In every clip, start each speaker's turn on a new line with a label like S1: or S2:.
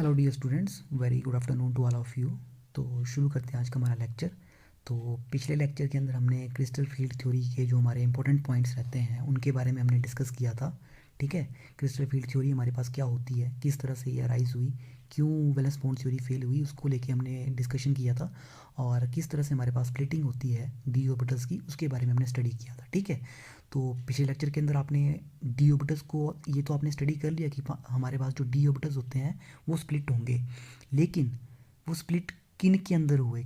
S1: Hello dear students, very good afternoon to all of you. तो शुरू करते हैं आज का हमारा लेक्चर। तो पिछले लेक्चर के अंदर हमने क्रिस्टल फील्ड थ्योरी के जो हमारे इंपॉर्टेंट पॉइंट्स रहते हैं उनके बारे में हमने डिस्कस किया था। ठीक है, क्रिस्टल फील्ड थ्योरी हमारे पास क्या होती है, किस तरह से ये अराइज हुई, क्यों वैलेंस बॉन्ड थ्योरी फेल हुई, उसको लेके हमने डिस्कशन किया था। और किस तरह से हमारे पास स्प्लिटिंग होती है डी ऑर्बिटल्स की, उसके बारे में हमने स्टडी किया था। ठीक है, तो पिछले लेक्चर के अंदर आपने डी ऑर्बिटल्स को ये तो आपने स्टडी कर लिया कि हमारे पास जो डी ऑर्बिटल्स होते हैं वो स्प्लिट होंगे, लेकिन वो स्प्लिट किन के अंदर हुए।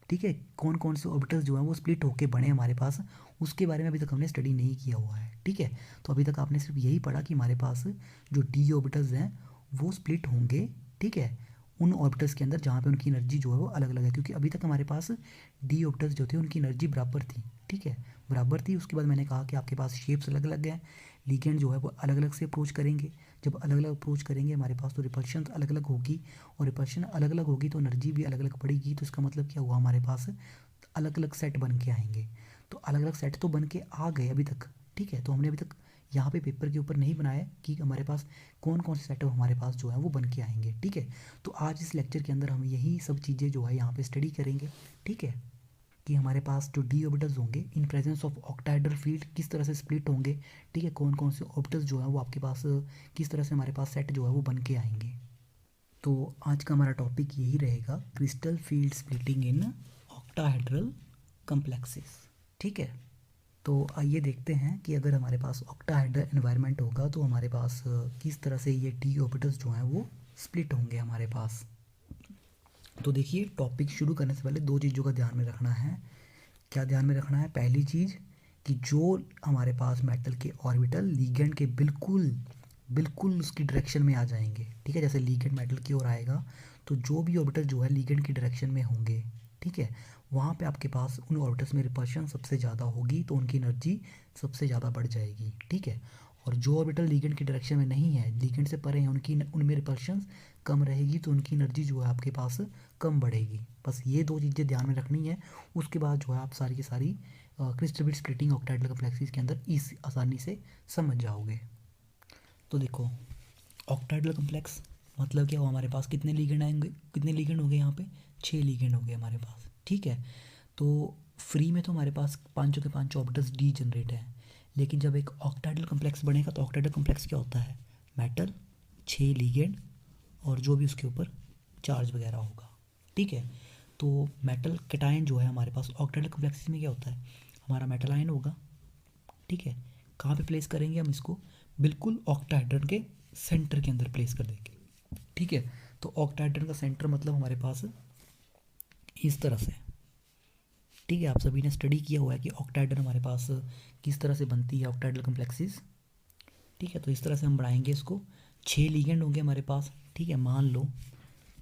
S1: ठीक है, कौन कौन से ऑर्बिटल्स जो हैं वो स्प्लिट होके बने हमारे पास, उसके बारे में अभी तक हमने स्टडी नहीं किया हुआ है। ठीक है, तो अभी तक आपने सिर्फ यही पढ़ा कि हमारे पास जो डी ऑर्बिटल्स हैं वो स्प्लिट होंगे। ठीक है, उन ऑर्बिटल्स के अंदर जहाँ पे उनकी एनर्जी जो है वो अलग अलग है, क्योंकि अभी तक हमारे पास डी ऑर्बिटल्स जो थे उनकी एनर्जी बराबर थी। ठीक है, बराबर थी। उसके बाद मैंने कहा कि आपके पास शेप्स अलग अलग हैं, लिगेंड जो है वो अलग अलग से अप्रोच करेंगे। जब अलग अलग अप्रोच करेंगे हमारे पास तो रिपल्शन अलग अलग होगी, और रिपल्शन अलग अलग होगी तो एनर्जी भी अलग अलग पड़ेगी। तो इसका मतलब क्या हुआ, हमारे पास अलग अलग सेट बन के आएंगे। तो अलग अलग सेट तो बन के आ गए अभी तक। ठीक है, तो हमने अभी तक यहाँ पे पेपर के ऊपर नहीं बनाया कि हमारे पास कौन कौन से सेटअप हमारे पास जो है वो बन के आएंगे। ठीक है, तो आज इस लेक्चर के अंदर हम यही सब चीज़ें जो है यहाँ पे स्टडी करेंगे। ठीक है, कि हमारे पास जो डी ऑर्बिटल्स होंगे in presence of octahedral field किस तरह से स्प्लिट होंगे। ठीक है, कौन कौन से ऑर्बिटल्स जो है वो आपके पास किस तरह से हमारे पास सेट जो है वो बन के आएंगे। तो आज का हमारा टॉपिक यही रहेगा, crystal field splitting in octahedral complexes. ठीक है, तो आइए देखते हैं कि अगर हमारे पास ऑक्टाहेड्रल एनवायरनमेंट होगा तो हमारे पास किस तरह से ये डी ऑर्बिटल्स जो हैं वो स्प्लिट होंगे हमारे पास। तो देखिए, टॉपिक शुरू करने से पहले दो चीज़ों का ध्यान में रखना है। क्या ध्यान में रखना है? पहली चीज़ कि जो हमारे पास मेटल के ऑर्बिटल लीगेंड के बिल्कुल बिल्कुल उसकी डायरेक्शन में आ जाएंगे। ठीक है, जैसे लीगेंड मेटल की ओर आएगा तो जो भी ऑर्बिटल जो है लीगेंड की डायरेक्शन में होंगे, ठीक है, वहाँ पे आपके पास उन ऑर्बिटल्स में रिपल्शन सबसे ज़्यादा होगी तो उनकी एनर्जी सबसे ज़्यादा बढ़ जाएगी। ठीक है, और जो ऑर्बिटल लीगेंड की डायरेक्शन में नहीं है, लीगेंड से परे हैं, उनकी उनमें रिपल्शन कम रहेगी तो उनकी एनर्जी जो है आपके पास कम बढ़ेगी। बस ये दो चीज़ें ध्यान में रखनी है। उसके बाद जो है आप सारी की सारी crystal field splitting octahedral complexes के अंदर इस आसानी से समझ जाओगे। तो देखो, ऑक्टाहेड्रल कम्प्लेक्स मतलब क्या हुआ, हमारे पास कितने लीगेंड आएंगे, कितने लीगेंड हो गए यहाँ पे, 6 लीगेंड हो गए हमारे पास। ठीक है, तो फ्री में तो हमारे पास पाँचों के पाँच ऑर्बिटल्स डी जनरेट हैं, लेकिन जब एक ऑक्टाहेड्रल कम्प्लेक्स बनेगा तो ऑक्टाहेड्रल कम्प्लेक्स क्या होता है, मेटल, 6 लीगेंड और जो भी उसके ऊपर चार्ज वगैरह होगा। ठीक है, तो मेटल कैटायन जो है हमारे पास ऑक्टाहेड्रल कम्प्लेक्सेस में क्या होता है, हमारा मेटल आयन होगा। ठीक है, कहाँ पे प्लेस करेंगे हम इसको, बिल्कुल ऑक्टाहेड्रन के सेंटर के अंदर प्लेस कर देंगे। ठीक है, तो ऑक्टाहेड्रन का सेंटर मतलब हमारे पास इस तरह से। ठीक है, आप सभी ने स्टडी किया हुआ है कि ऑक्टाहेड्रन हमारे पास किस तरह से बनती है ऑक्टाहेड्रल कम्प्लेक्सेस। ठीक है, तो इस तरह से हम बढ़ाएंगे इसको। 6 लीगेंड होंगे हमारे पास। ठीक है, मान लो,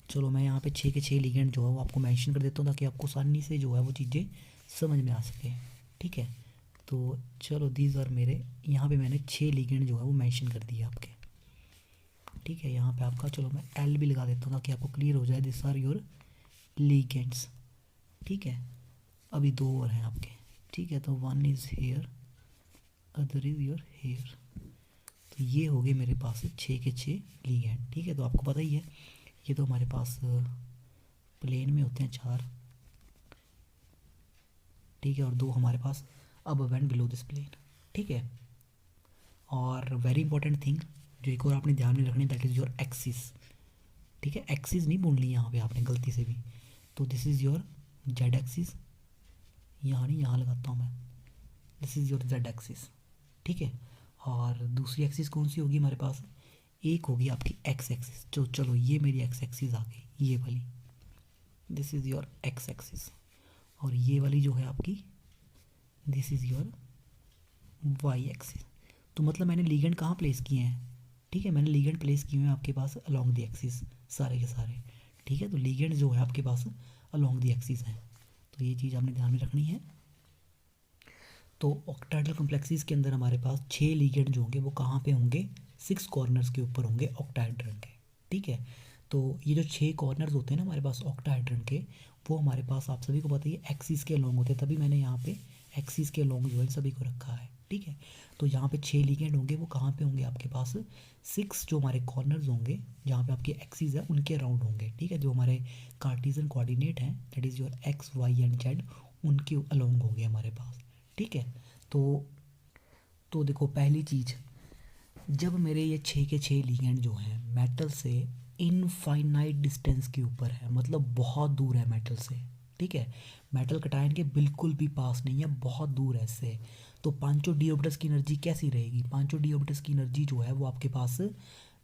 S1: चलो मैं यहाँ पे 6 के 6 लीगेंड जो है वो आपको मेंशन कर देता हूँ ताकि आपको आसानी से जो है वो चीज़ें समझ में आ सके। ठीक है, तो चलो दीज आर मेरे, यहाँ पे मैंने 6 लीगेंड जो है वो मेंशन कर दिए आपके। ठीक है, यहाँ पे आपका, चलो मैं एल भी लगा देता हूँ ताकि आपको क्लियर हो जाए, दिस आर योर लीगेंड्स। ठीक है, अभी 2 और हैं आपके। ठीक है, तो one is here, other is your here. तो ये हो गए मेरे पास 6 के 6 लीगेंड। ठीक है, तो आपको पता ही है ये तो हमारे पास प्लेन में होते हैं 4। ठीक है, और 2 हमारे पास above and below this plane. ठीक है, और वेरी इंपॉर्टेंट थिंग जो एक और आपने ध्यान में रखनी, दैट इज़ योर एक्सिस। ठीक है, एक्सिस नहीं बोल ली यहाँ पे आपने गलती से भी, तो this is your Z axis, यहाँ नहीं यहाँ लगाता हूँ मैं, this is your Z axis. ठीक है, और दूसरी एक्सिस कौन सी होगी हमारे पास, एक होगी आपकी एक्स एक्सिस। जो चलो ये मेरी एक्स एक्सिस आ गई, ये वाली, this is your X axis. और ये वाली जो है आपकी, this is your Y axis. तो मतलब मैंने लीगेंड कहाँ प्लेस किए हैं, ठीक है, मैंने लीगेंड प्लेस किए हैं आपके पास अलोंग द एक्सिस सारे के सारे। ठीक है, तो लीगेंड जो है आपके पास अलोंग द एक्सिस हैं, तो ये चीज़ आपने ध्यान में रखनी है। तो ऑक्टाहेड्रल कम्प्लेक्सेस के अंदर हमारे पास 6 लीगेंड जो होंगे वो कहाँ पे होंगे, 6 कॉर्नर्स के ऊपर होंगे ऑक्टाहेड्रन के। ठीक है, तो ये जो 6 कॉर्नर्स होते हैं ना हमारे पास ऑक्टाहेड्रन के, वो हमारे पास आप सभी को पता ही है एक्सिस के अलोंग होते हैं, तभी मैंने यहाँ पे एक्सिस के अलोंग जो है सभी को रखा है। ठीक है। तो यहाँ पे 6 लिगेंड होंगे, वो कहाँ पे होंगे आपके पास, 6 जो हमारे कॉर्नर्स होंगे जहाँ पे आपके एक्सिस है उनके अराउंड होंगे, ठीक है। जो हमारे कार्टेशियन कोऑर्डिनेट हैं, that is your X Y and Z, उनके अलोंग होंगे हमारे पास, ठीक है। तो देखो पहली चीज़, जब मेरे ये 6 के 6 लिगेंड जो हैं मेटल से इनफाइनाइट डिस्टेंस के ऊपर है, मतलब बहुत दूर है मेटल से, ठीक है। मेटल कटायन के बिल्कुल भी पास नहीं है, बहुत दूर है इससे। तो पांचों डी ऑर्बिटल्स की एनर्जी कैसी रहेगी, पांचों डी ऑर्बिटल्स की एनर्जी जो है वो आपके पास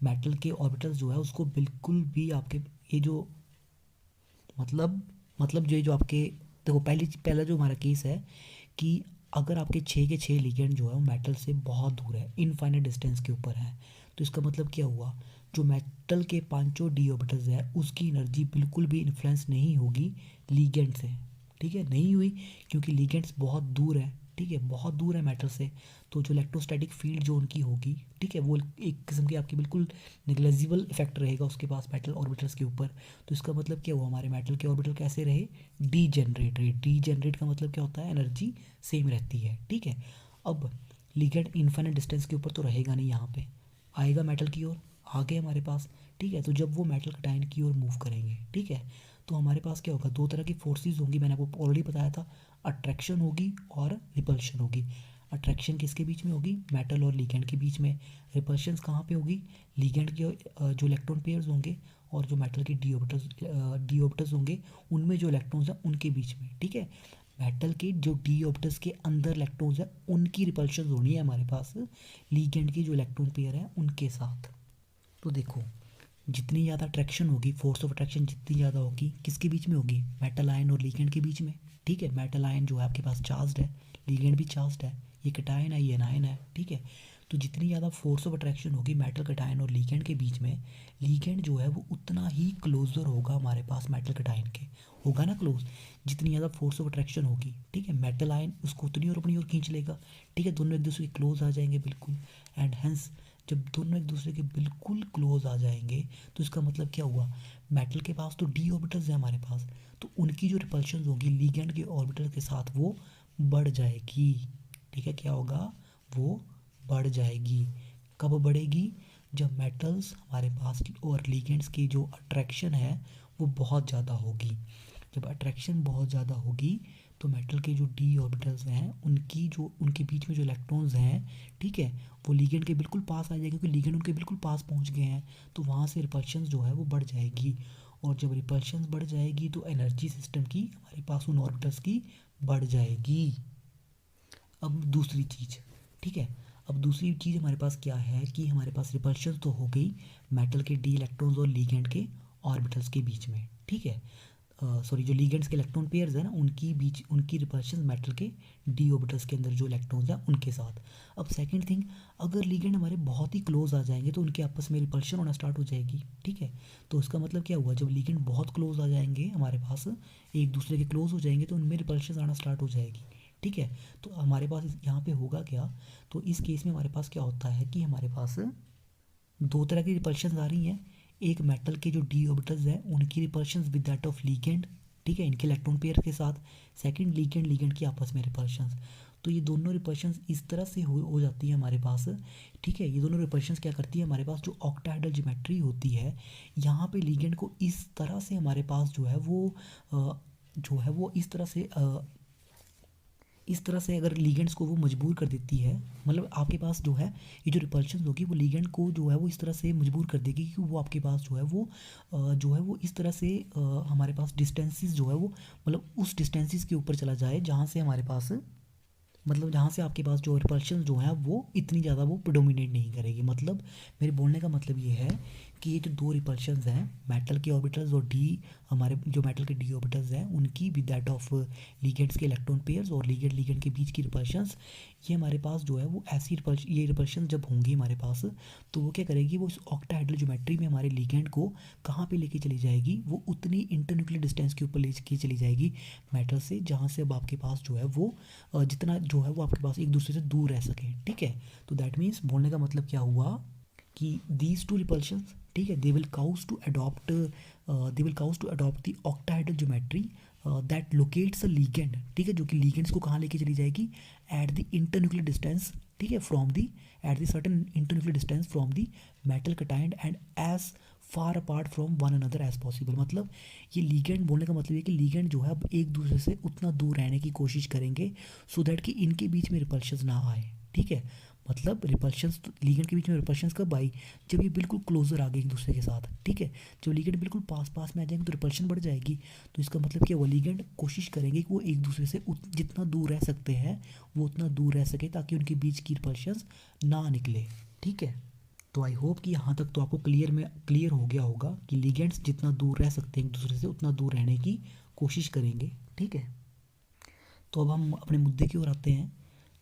S1: मेटल के ऑर्बिटल्स जो है उसको बिल्कुल भी आपके ये जो मतलब ये जो आपके, देखो पहला जो हमारा केस है कि अगर आपके 6 के 6 लिगेंड जो है वो मेटल से बहुत दूर है, इनफाइनाइट डिस्टेंस के ऊपर है, तो इसका मतलब क्या हुआ, जो मेटल के पांचों डी ऑर्बिटल्स है उसकी एनर्जी बिल्कुल भी इन्फ्लुएंस नहीं होगी लिगेंड से, ठीक है, नहीं हुई, क्योंकि लिगेंड्स बहुत दूर है, ठीक है, बहुत दूर है मेटल से। तो जो इलेक्ट्रोस्टैटिक फील्ड जो उनकी होगी, ठीक है, वो एक किस्म की आपकी बिल्कुल नेग्लिजिबल इफेक्ट रहेगा उसके पास मेटल ऑर्बिटल्स के ऊपर। तो इसका मतलब क्या हुआ, हमारे मेटल के ऑर्बिटल कैसे रहे, डीजेनरेट रहे। डीजेनरेट का मतलब क्या होता है, एनर्जी सेम रहती है, ठीक है। अब लिगेंड इन्फिनिट डिस्टेंस के ऊपर तो रहेगा नहीं, यहाँ पे आएगा मेटल की ओर, आ गए हमारे पास, ठीक है। तो जब वो मेटल कटायन की ओर मूव करेंगे, ठीक है, तो हमारे पास क्या होगा, दो तरह की फोर्सेस होंगी, मैंने आपको ऑलरेडी बताया था, अट्रैक्शन होगी और रिपल्शन होगी। अट्रैक्शन किसके बीच में होगी, मेटल और लिगेंड के बीच में। रिपल्शंस कहाँ पे होगी, लिगेंड के जो इलेक्ट्रॉन पेयर्स होंगे और जो मेटल के डी ऑर्बिटल्स होंगे उनमें जो इलेक्ट्रॉन्स हैं उनके बीच में, ठीक है। मेटल के जो डी ऑर्बिटल्स के अंदर इलेक्ट्रॉन्स हैं उनकी रिपल्शन होनी है हमारे पास लिगेंड की जो इलेक्ट्रॉन पेयर है उनके साथ। तो देखो जितनी ज़्यादा अट्रैक्शन होगी, फोर्स ऑफ अट्रैक्शन जितनी ज़्यादा होगी किसके बीच में होगी, मेटल आयन और लिगेंड के बीच में, ठीक है। मेटल आयन जो है आपके पास चार्ज्ड है, लिगेंड भी चार्ज्ड है, ये कटायन है ये एनायन है, ठीक है। तो जितनी ज़्यादा फोर्स ऑफ अट्रैक्शन होगी मेटल कटायन और लिगेंड के बीच में, लिगेंड जो है वो उतना ही क्लोजर होगा हमारे पास मेटल कटायन के, होगा ना क्लोज। जितनी ज़्यादा फोर्स ऑफ अट्रैक्शन होगी, ठीक है, मेटल आयन उसको उतनी और अपनी ओर खींच लेगा, ठीक है, दोनों एक दूसरे के क्लोज आ जाएंगे बिल्कुल। एंड हेंस जब दोनों एक दूसरे के बिल्कुल क्लोज आ जाएंगे तो इसका मतलब क्या हुआ, मेटल के पास तो डी ऑर्बिटल्स है हमारे पास, तो उनकी जो रिपल्शन होगी लिगेंड के ऑर्बिटल के साथ वो बढ़ जाएगी, ठीक है। क्या होगा, वो बढ़ जाएगी। कब बढ़ेगी, जब मेटल्स हमारे पास और लिगेंड्स की जो अट्रैक्शन है वो बहुत ज़्यादा होगी। जब अट्रैक्शन बहुत ज़्यादा होगी तो मेटल के जो डी ऑर्बिटल्स हैं उनके बीच में जो इलेक्ट्रॉन्स हैं, ठीक है, वो लिगेंड के बिल्कुल पास आ जाएंगे, क्योंकि लिगेंड उनके बिल्कुल पास पहुंच गए हैं, तो वहाँ से रिपल्शन जो है वो बढ़ जाएगी। और जब रिपल्शन बढ़ जाएगी तो एनर्जी सिस्टम की हमारे पास उन ऑर्बिटल्स की बढ़ जाएगी। अब दूसरी चीज़, ठीक है, अब दूसरी चीज़ हमारे पास क्या है कि हमारे पास रिपल्शन तो हो गई मेटल के डी इलेक्ट्रॉन्स और लिगेंड के ऑर्बिटल्स के बीच में, ठीक है, सॉरी जो लिगेंड्स के इलेक्ट्रॉन पेयर्स हैं ना उनकी बीच उनकी रिपल्शन मेटल के डी ऑर्बिटल्स के अंदर जो इलेक्ट्रॉन्स हैं उनके साथ। अब सेकंड थिंग, अगर लिगेंड हमारे बहुत ही क्लोज आ जाएंगे तो उनके आपस में रिपल्शन होना स्टार्ट हो जाएगी, ठीक है। तो इसका मतलब क्या हुआ, जब लिगेंड बहुत क्लोज आ जाएंगे हमारे पास, एक दूसरे के क्लोज हो जाएंगे तो उनमें रिपल्शन आना स्टार्ट हो जाएगी, ठीक है। तो हमारे पास यहाँ पे होगा क्या, तो इस केस में हमारे पास क्या होता है कि हमारे पास दो तरह की रिपल्शन आ रही हैं, एक मेटल के जो डी ऑर्बिटल्स हैं उनकी repulsion with that of ligand, ठीक है, इनके इलेक्ट्रॉन पेयर के साथ। सेकंड लिगेंड लिगेंड की आपस में रिपल्शन। तो ये दोनों रिपल्शन इस तरह से हो जाती है हमारे पास, ठीक है। ये दोनों रिपल्शन क्या करती है, हमारे पास जो ऑक्टाहेड्रल ज्योमेट्री होती है यहाँ पे लिगेंड को इस तरह से हमारे पास जो है वो जो है वो इस तरह से अगर लिगेंड्स को वो मजबूर कर देती है, मतलब आपके पास जो है ये जो रिपल्शन होगी वो लिगेंड को जो है वो इस तरह से मजबूर कर देगी कि वो आपके पास जो है वो इस तरह से हमारे पास डिस्टेंसेस जो है वो मतलब उस डिस्टेंसेस के ऊपर चला जाए जहाँ से हमारे पास मतलब जहाँ से आपके पास जो रिपल्शन जो है वो इतनी ज़्यादा वो प्रिडोमिनेट नहीं करेगी। मतलब मेरे बोलने का मतलब ये है कि ये जो दो रिपल्शंस हैं मेटल के ऑर्बिटल्स और डी हमारे जो मेटल के डी ऑर्बिटल्स हैं उनकी विद दैट ऑफ लिगेंड्स के इलेक्ट्रॉन पेयर्स और लिगेंड लिगेंड के बीच की रिपल्शंस, ये हमारे पास जो है वो ऐसी ये रिपल्शन जब होंगी हमारे पास तो वो क्या करेगी, वो इस ऑक्टाहेड्रल ज्योमेट्री में हमारे लिगेंड को कहाँ पे लेके चली जाएगी, वो उतनी इंटरन्यूक्लियर डिस्टेंस के ऊपर लेके चली जाएगी मेटल से जहाँ से अब आपके पास जो है वो जितना जो है वो आपके पास एक दूसरे से दूर रह सके, ठीक है। तो दैट मीन्स बोलने का मतलब क्या हुआ कि दीज टू रिपल्शंस, ठीक है, they will cause to adopt the octahedral geometry that locates a ligand, ठीक है, जो कि लीगेंड्स को कहाँ लेके चली जाएगी, एट द इंटरन्यूक्लियर डिस्टेंस, ठीक है, from the at the certain internuclear distance from the metal cation and as far apart from one another as possible. मतलब ये लीगेंड बोलने का मतलब ये कि लीगेंड जो है अब एक दूसरे से उतना दूर रहने की कोशिश करेंगे सो दैट कि इनके बीच में रिपल्शन ना आए, ठीक है। मतलब रिपल्शंस, लीगेंड के बीच में रिपल्शंस कब आई, जब ये बिल्कुल क्लोजर आ गए एक दूसरे के साथ, ठीक है। जब लीगेंड बिल्कुल पास पास में आ जाएंगे तो रिपल्शन बढ़ जाएगी। तो इसका मतलब क्या हुआ, लीगेंड कोशिश करेंगे कि वो एक दूसरे से जितना दूर रह सकते हैं वो उतना दूर रह सके ताकि उनके बीच की रिपल्शंस ना निकले, ठीक है। तो आई होप कि यहाँ तक तो आपको क्लियर हो गया होगा कि लीगेंड्स जितना दूर रह सकते हैं एक दूसरे से उतना दूर रहने की कोशिश करेंगे, ठीक है। तो अब हम अपने मुद्दे की ओर आते हैं।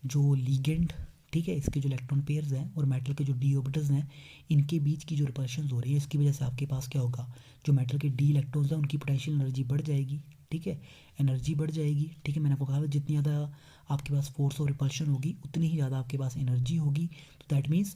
S1: जो लीगेंड, ठीक है, इसके जो इलेक्ट्रॉन पेयर्स हैं और मेटल के जो डी ऑर्बिटल्स हैं, इनके बीच की जो रिपल्शन हो रही है इसकी वजह से आपके पास क्या होगा, जो मेटल के डी इलेक्ट्रॉन्स हैं उनकी पोटेंशियल एनर्जी बढ़ जाएगी, ठीक है, एनर्जी बढ़ जाएगी, ठीक है। मैंने आपको कहा था जितनी ज़्यादा आपके पास फोर्स ऑफ रिपल्शन होगी उतनी ही ज़्यादा आपके पास एनर्जी होगी। तो दैट मीन्स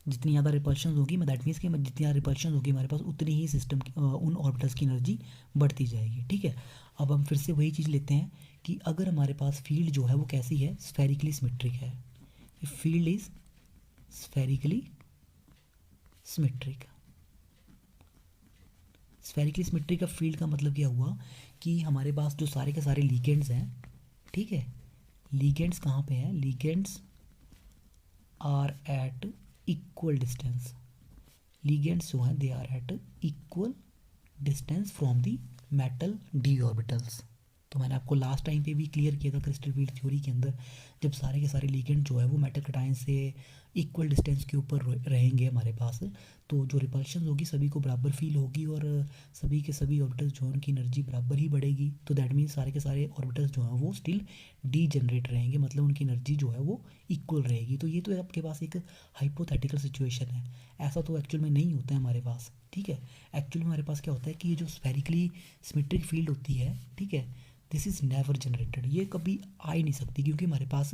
S1: जितनी ज़्यादा रिपल्शन होगी, मैं दैट मीन्स कि जितनी ज़्यादा रिपल्शन होगी हमारे पास उतनी ही सिस्टम उन ऑर्बिटल्स की एनर्जी बढ़ती जाएगी, ठीक है। अब हम फिर से वही चीज़ लेते हैं कि अगर हमारे पास फील्ड जो है वो कैसी है, स्फेरिकली सिमेट्रिक है, field is spherically symmetric. Spherically symmetric का फील्ड का मतलब क्या हुआ कि हमारे पास जो सारे के सारे लीगेंड्स हैं, ठीक है, लीगेंड्स कहाँ पे हैं, ligands are at equal distance, ligands जो हैं they are at equal distance from the metal d orbitals. तो मैंने आपको लास्ट टाइम पे भी क्लियर किया था क्रिस्टल फील्ड थ्योरी के अंदर, जब सारे के सारे लीगेंड जो है वो मेटल कटायन से इक्वल डिस्टेंस के ऊपर रहेंगे हमारे पास, तो जो रिपल्शन होगी सभी को बराबर फील होगी और सभी के सभी ऑर्बिटल्स जो है उनकी एनर्जी बराबर ही बढ़ेगी। तो दैट मीन्स सारे के सारे ऑर्बिटल्स जो हैं वो स्टिल डी जनरेट रहेंगे, मतलब उनकी एनर्जी जो है वो इक्वल रहेगी। तो ये तो आपके पास एक हाइपोथेटिकल सिचुएशन है, ऐसा तो एक्चुअल में नहीं होता है हमारे पास, ठीक है। एक्चुअली हमारे पास क्या होता है कि ये जो स्फेरिकली सिमेट्रिक फील्ड होती है, ठीक है, दिस इज़ नेवर जनरेटेड, ये कभी आ ही नहीं सकती क्योंकि हमारे पास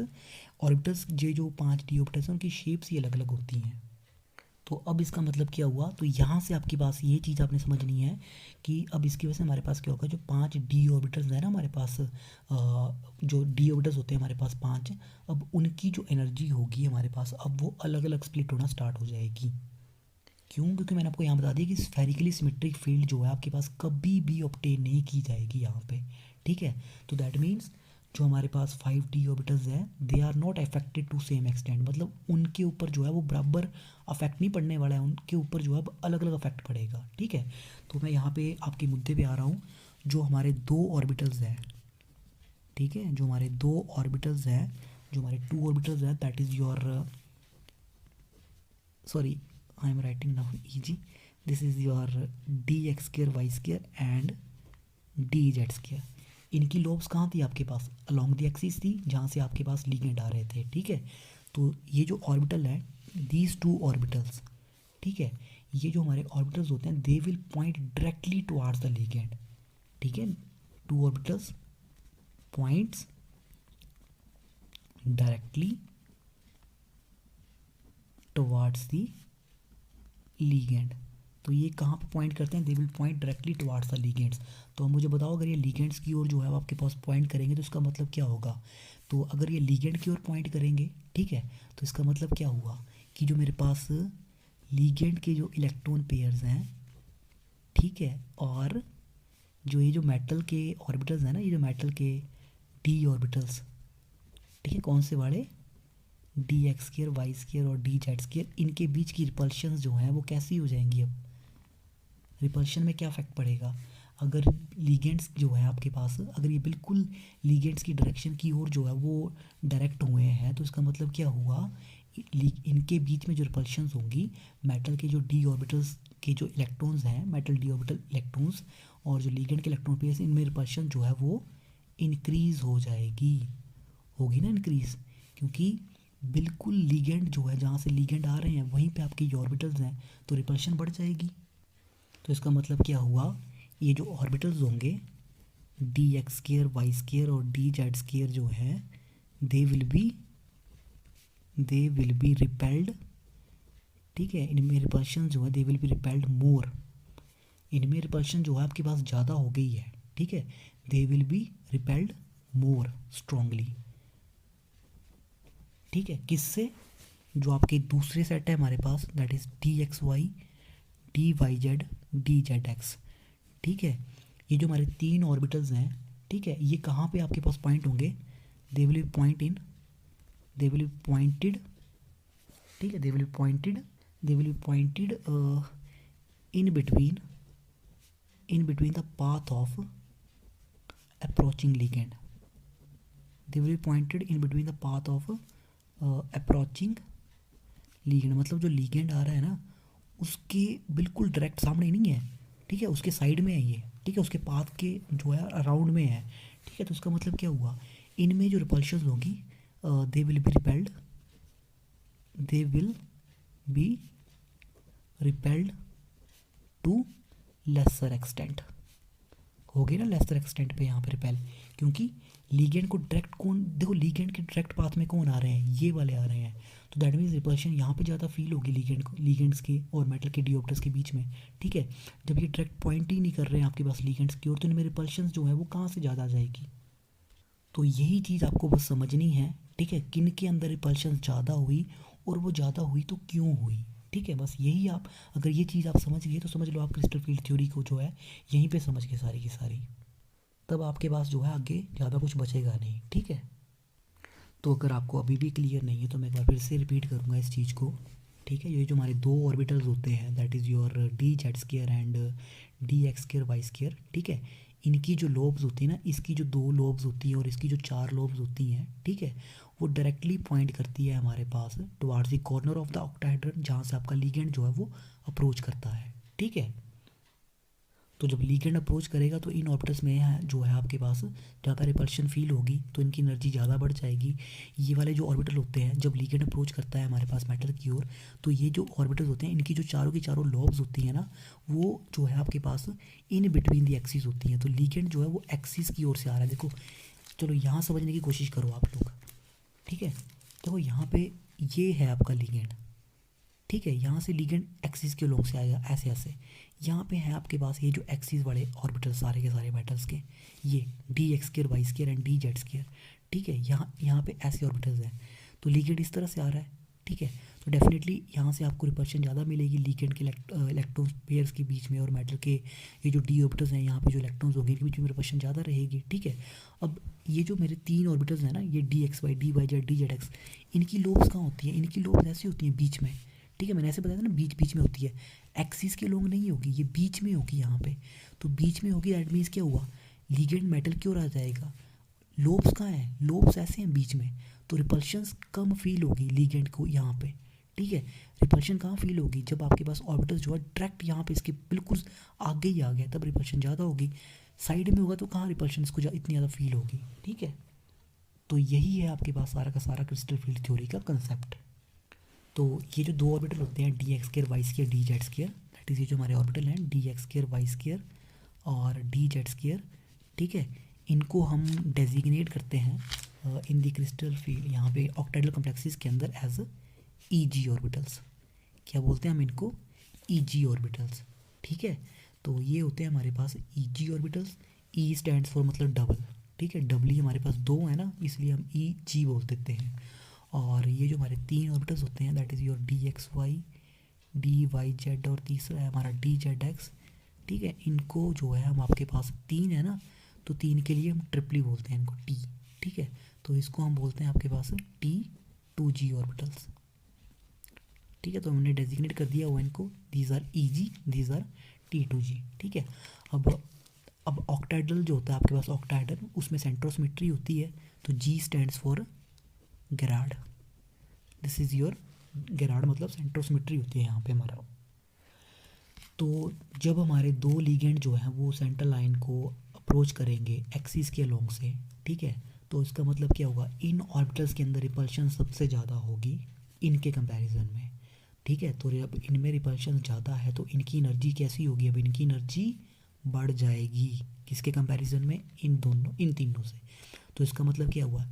S1: ऑर्बिटल्स ये जो 5 डी ऑर्बिटल्स हैं उनकी शेप्स ही अलग अलग होती हैं। तो अब इसका मतलब क्या हुआ, तो यहाँ से आपके पास ये चीज़ आपने समझनी है कि अब इसकी वजह से हमारे पास क्या होगा, जो 5 डी ऑर्बिटल्स हैं ना हमारे पास, जो डी ऑर्बिटल्स होते हैं हमारे पास 5, अब उनकी जो एनर्जी होगी हमारे पास अब वो अलग अलग स्प्लिट होना स्टार्ट हो जाएगी। क्यों, क्योंकि मैंने आपको यहाँ बता दिया कि स्फेरिकली सिमेट्रिक फील्ड जो है आपके पास कभी भी ऑब्टेन नहीं की जाएगी यहाँ पे, ठीक है। तो दैट मीन्स जो हमारे पास 5 डी ऑर्बिटल्स हैं they are not affected to same extent, मतलब उनके ऊपर जो है वो बराबर अफेक्ट नहीं पड़ने वाला है, उनके ऊपर जो है अलग अलग अफेक्ट पड़ेगा, ठीक है। तो मैं यहाँ पे आपके मुद्दे पे आ रहा हूँ, जो हमारे 2 ऑर्बिटल्स हैं, ठीक है, जो हमारे 2 ऑर्बिटल्स हैं, जो हमारे 2 ऑर्बिटल्स हैं, that is your, sorry I am writing now easy, this is your dx square y square and dz square। इनकी लोब्स कहाँ थी आपके पास, अलॉन्ग द एक्सिस थी जहाँ से आपके पास लीगेंड आ रहे थे, ठीक है। तो ये जो ऑर्बिटल है, दीज 2 ऑर्बिटल्स, ठीक है, ये जो हमारे ऑर्बिटल्स होते हैं they will point directly towards the ligand, ठीक है। 2 orbitals points directly towards the ligand. तो ये कहाँ पे पॉइंट करते हैं, they will point directly towards the ligands. तो अब मुझे बताओ अगर ये लीगेंड्स की ओर जो है आपके पास पॉइंट करेंगे तो इसका मतलब क्या होगा, तो अगर ये लीगेंड की ओर पॉइंट करेंगे, ठीक है, तो इसका मतलब क्या हुआ कि जो मेरे पास लीगेंड के जो इलेक्ट्रॉन पेयर्स हैं, ठीक है, और जो ये जो मेटल के ऑर्बिटल्स हैं ना, ये जो मेटल के डी ऑर्बिटल्स, ठीक है, कौन से वाले, d x square y square और डी जेड स्क्र, इनके बीच की रिपल्शन जो हैं वो कैसी हो जाएंगी। अब रिपल्शन में क्या इफेक्ट पड़ेगा, अगर लीगेंड्स जो है आपके पास अगर ये बिल्कुल लीगेंड्स की डायरेक्शन की ओर जो है वो डायरेक्ट हुए हैं तो इसका मतलब क्या हुआ, इनके बीच में जो रिपल्शंस होंगी मेटल के जो डी ऑर्बिटल्स के जो इलेक्ट्रॉन्स हैं, मेटल डी ऑर्बिटल इलेक्ट्रॉन्स और जो लीगेंड के इलेक्ट्रॉन पेयर्स, इनमें रिपल्शन जो है वो इंक्रीज़ हो जाएगी, होगी ना इंक्रीज़, क्योंकि बिल्कुल लीगेंड जो है जहाँ से लीगेंड आ रहे हैं वहीं पे आपके ऑर्बिटल्स हैं तो रिपल्शन बढ़ जाएगी। तो इसका मतलब क्या हुआ, ये जो ऑर्बिटल्स होंगे d x square y square और डी जेड स्क्र जो है दे विल बी रिपेल्ड ठीक है, इनमें रिपल्शन जो है दे विल बी रिपेल्ड मोर, इनमें रिपल्शन जो है आपके पास ज़्यादा हो गई है, ठीक है, they will be repelled more strongly, ठीक है, किससे, जो आपके दूसरे सेट है हमारे पास that is d x Y, D Y Z, D Z x, ठीक है, ये जो हमारे तीन ऑर्बिटल्स हैं, ठीक है, ये कहाँ पे आपके पास पॉइंट होंगे, दे will B point in, they will B pointed, ठीक है, they will B pointed, they will B pointed in between, in between the path of approaching ligand, they will B pointed in between the path of approaching ligand, मतलब जो ligand आ रहा है ना उसके बिल्कुल direct सामने नहीं है, ठीक है, उसके साइड में है ये, ठीक है, उसके पाथ के जो है अराउंड में है, ठीक है, तो उसका मतलब क्या हुआ, इनमें जो रिपल्शन होगी they will be repelled, they will be repelled to lesser extent, हो गई ना लेसर एक्सटेंट पे यहाँ पे रिपेल, क्योंकि लीगेंड को डायरेक्ट कौन, देखो लीगेंड के डायरेक्ट पाथ में कौन आ रहे हैं, ये वाले आ रहे हैं, तो दैट मीन्स रिपल्शन यहाँ पे ज़्यादा फील होगी लीगेंड को, लीगेंड्स के और मेटल के डी ऑर्बिटल्स के बीच में, ठीक है, जब ये डायरेक्ट पॉइंट ही नहीं कर रहे हैं आपके पास लीगेंड्स की ओर, तो इनमें रिपल्शन जो है वो कहाँ से ज़्यादा आ जाएगी, तो यही चीज़ आपको बस समझनी है, ठीक है, किन के अंदर रिपल्शन ज़्यादा हुई और वो ज़्यादा हुई तो क्यों हुई, ठीक है, बस यही आप अगर ये चीज़ आप समझ गए तो समझ लो आप क्रिस्टल फील्ड थ्योरी को जो है यहीं पे समझ गए सारी की सारी, तब आपके पास जो है आगे ज़्यादा कुछ बचेगा नहीं, ठीक है, तो अगर आपको अभी भी क्लियर नहीं है तो मैं एक बार फिर से रिपीट करूँगा इस चीज़ को, ठीक है, ये जो हमारे दो ऑर्बिटल्स होते हैं that is your D Z square and D X square Y square, ठीक है, इनकी जो लोब्स होती है ना, इसकी जो दो लोब्स होती हैं और इसकी जो चार लोब्स होती हैं, ठीक है, वो डायरेक्टली पॉइंट करती है हमारे पास towards the corner of the octahedron, जहाँ से आपका लीगेंड जो है वो अप्रोच करता है, ठीक है, तो जब लीगेंड अप्रोच करेगा तो इन ऑर्बिटल्स में जो है आपके पास ज़्यादा रिपल्शन फील होगी, तो इनकी एनर्जी ज़्यादा बढ़ जाएगी, ये वाले जो ऑर्बिटल होते हैं जब लीगेंड अप्रोच करता है हमारे पास मेटल की ओर, तो ये जो ऑर्बिटल्स होते हैं इनकी जो चारों की चारों लॉब्स होती हैं ना, वो जो है आपके पास इन बिटवीन दी एक्सिस होती हैं, तो लीगेंड जो है वो एक्सिस की ओर से आ रहा है, देखो चलो यहाँ समझने की कोशिश करो आप लोग, ठीक है, देखो यहाँ पे ये है आपका लीगेंड, ठीक है, यहाँ से लीगेंड एक्सिस के लोग से आएगा ऐसे ऐसे, यहाँ पे है आपके पास ये जो एक्सिस वाले ऑर्बिटल सारे के सारे मेटल्स के, ये D X square Y square and D Z square, ठीक है, यहाँ पे ऐसे ऑर्बिटल्स हैं, तो लीगेंड इस तरह से आ रहा है, ठीक है, तो डेफिनेटली यहाँ से आपको रिपल्शन ज़्यादा मिलेगी लीगेंड के इलेक्ट्रॉन पेयर्स के बीच में, और मेटल के ये जो डी ऑर्बिटल्स हैं यहाँ पे जो इलेक्ट्रॉन्स होंगे इनके बीच में रिपल्शन ज़्यादा रहेगी, ठीक है, अब ये जो मेरे तीन ऑर्बिटल्स हैं ना, ये D x Y, D Y Z, D Z X, इनकी लोब्स कहाँ होती हैं, इनकी लोब्स ऐसी होती हैं बीच में, ठीक है, मैंने ऐसे बताया था ना बीच बीच में होती है, एक्सिस के लोग नहीं होगी, ये बीच में होगी यहाँ पे, तो बीच में होगी दैट मीन्स क्या हुआ, लीगेंड मेटल की ओर आ जाएगा, लोब्स कहाँ हैं, लोब्स ऐसे हैं बीच में, तो रिपल्शंस कम फील होगी लीगेंड को यहाँ पे, ठीक है, रिपल्शन कहाँ फील होगी, जब आपके पास ऑर्बिटल जो है डायरेक्ट यहाँ पे इसके बिल्कुल आगे ही आ गया तब रिपल्शन ज़्यादा होगी, साइड में होगा तो कहाँ रिपल्शन इसको इतनी ज़्यादा फील होगी, ठीक है, तो यही है आपके पास सारा का सारा क्रिस्टल फील्ड थ्योरी का कंसेप्ट। तो ये जो दो ऑर्बिटल होते हैं D X square Y square D Z square, that is ये जो हमारे ऑर्बिटल हैं D X square Y square और डी जेड स्केयर, ठीक है, इनको हम डेजिग्नेट करते हैं इन दी क्रिस्टल फील्ड यहाँ पे ऑक्टाइडल कम्प्लेक्सेस के अंदर एज ई जी ऑर्बिटल्स, क्या बोलते हैं हम इनको, ई जी ऑर्बिटल्स, ठीक है, तो ये होते हैं हमारे पास ई जी ऑर्बिटल्स, ई स्टैंड्स फॉर मतलब डबल, ठीक है, डबली हमारे पास दो है ना इसलिए हम ई जी बोल देते हैं, और ये जो हमारे तीन ऑर्बिटल्स होते हैं that is your D x Y, D Y Z और तीसरा है हमारा डी जेड एक्स, ठीक है, इनको जो है हम आपके पास तीन है ना, तो तीन के लिए हम ट्रिपली बोलते हैं इनको टी, ठीक है, तो इसको हम बोलते हैं आपके पास टी टू जी ऑर्बिटल्स, ठीक है, तो हमने डेजिग्नेट कर दिया हुआ इनको, these are e g, these are t two g, ठीक है, अब ऑक्टाइडल जो होता है आपके पास ऑक्टाइडल उसमें सेंट्रोसिमेट्री होती है, तो G stands for gerade, this is your gerade मतलब सेंट्रोसिमेट्री होती है यहाँ पे हमारा, तो जब हमारे दो लीगेंड जो हैं वो सेंट्रल लाइन को अप्रोच करेंगे एक्सिस के अलोंग से, ठीक है, तो इसका मतलब क्या होगा, इन ऑर्बिटल्स के अंदर रिपल्शन सबसे ज़्यादा होगी इनके कंपैरिजन में, ठीक है, तो अब इनमें रिपल्शन ज़्यादा है तो इनकी एनर्जी कैसी होगी, अब इनकी एनर्जी बढ़ जाएगी किसके कंपैरिजन में, इन दोनों इन तीनों से, तो इसका मतलब क्या हुआ,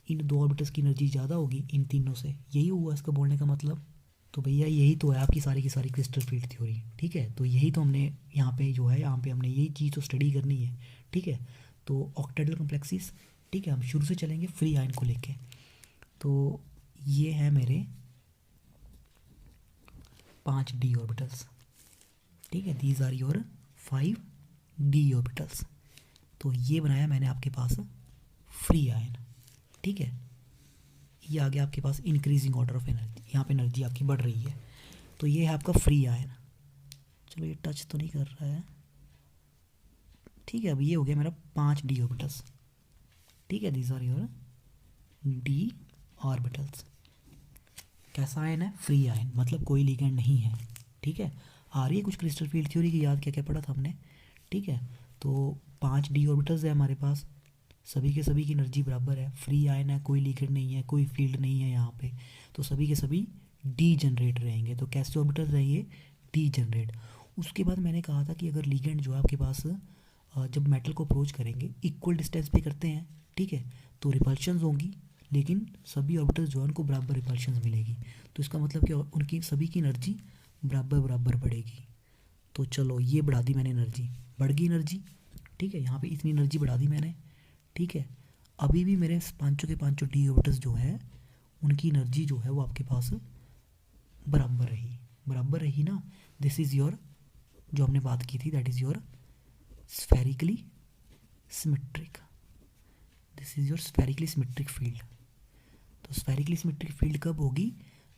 S1: इन दो ऑर्बिटल्स की एनर्जी ज़्यादा होगी इन तीनों से, यही हुआ इसका बोलने का मतलब, तो भैया यही तो है आपकी सारी की सारी क्रिस्टल फील्ड थ्योरी, ठीक है। तो यही तो हमने यहाँ पे जो है, यहाँ पे हमने यही चीज़ तो स्टडी करनी है, ठीक है। तो ऑक्टेडल कम्प्लेक्सिस, ठीक है, हम शुरू से चलेंगे फ्री आयन को लेके। तो ये है मेरे 5 डी ऑर्बिटल्स, ठीक है, these are your 5 D orbitals. तो ये बनाया मैंने आपके पास फ्री आयन, ठीक है। ये आ गया आपके पास इंक्रीजिंग ऑर्डर ऑफ एनर्जी, यहाँ पे एनर्जी आपकी बढ़ रही है। तो ये है आपका फ्री आयन। चलो ये टच तो नहीं कर रहा है, ठीक है। अब ये हो गया मेरा 5 डी ऑर्बिटल्स, ठीक है, these are your D orbitals. कैसा आयन है? फ्री आयन, मतलब कोई लिगेंड नहीं है, ठीक है। आ रही है कुछ क्रिस्टल फील्ड थ्योरी की याद, क्या क्या पढ़ा था हमने, ठीक है। तो 5 डी ऑर्बिटल्स है हमारे पास, सभी के सभी की एनर्जी बराबर है, फ्री आयन है, कोई लिगेंड नहीं है, कोई फील्ड नहीं है यहाँ पे, तो सभी के सभी डी जनरेट रहेंगे। तो कैसे ऑर्बिटल्स रहेंगे? D generate. उसके बाद मैंने कहा था कि अगर लिगेंड जो है आपके पास जब मेटल को अप्रोच करेंगे इक्वल डिस्टेंस पे करते हैं, ठीक है, तो रिपल्शंस होंगी, लेकिन सभी ऑर्बिटल्स जो है उनको बराबर रिपल्शंस मिलेगी। तो इसका मतलब कि उनकी सभी की एनर्जी बराबर बराबर बढ़ेगी। तो चलो ये बढ़ा दी मैंने एनर्जी, बढ़ गई एनर्जी, ठीक है, यहाँ पे इतनी एनर्जी बढ़ा दी मैंने, ठीक है। अभी भी मेरे पाँचों के पाँचों डी ऑर्बिटल्स जो है उनकी एनर्जी जो है वो आपके पास बराबर रही, बराबर रही ना। दिस इज़ योर, जो हमने बात की थी, that is your spherically symmetric, this is your spherically symmetric field. तो स्फेरिकली सिमेट्रिक फील्ड कब होगी?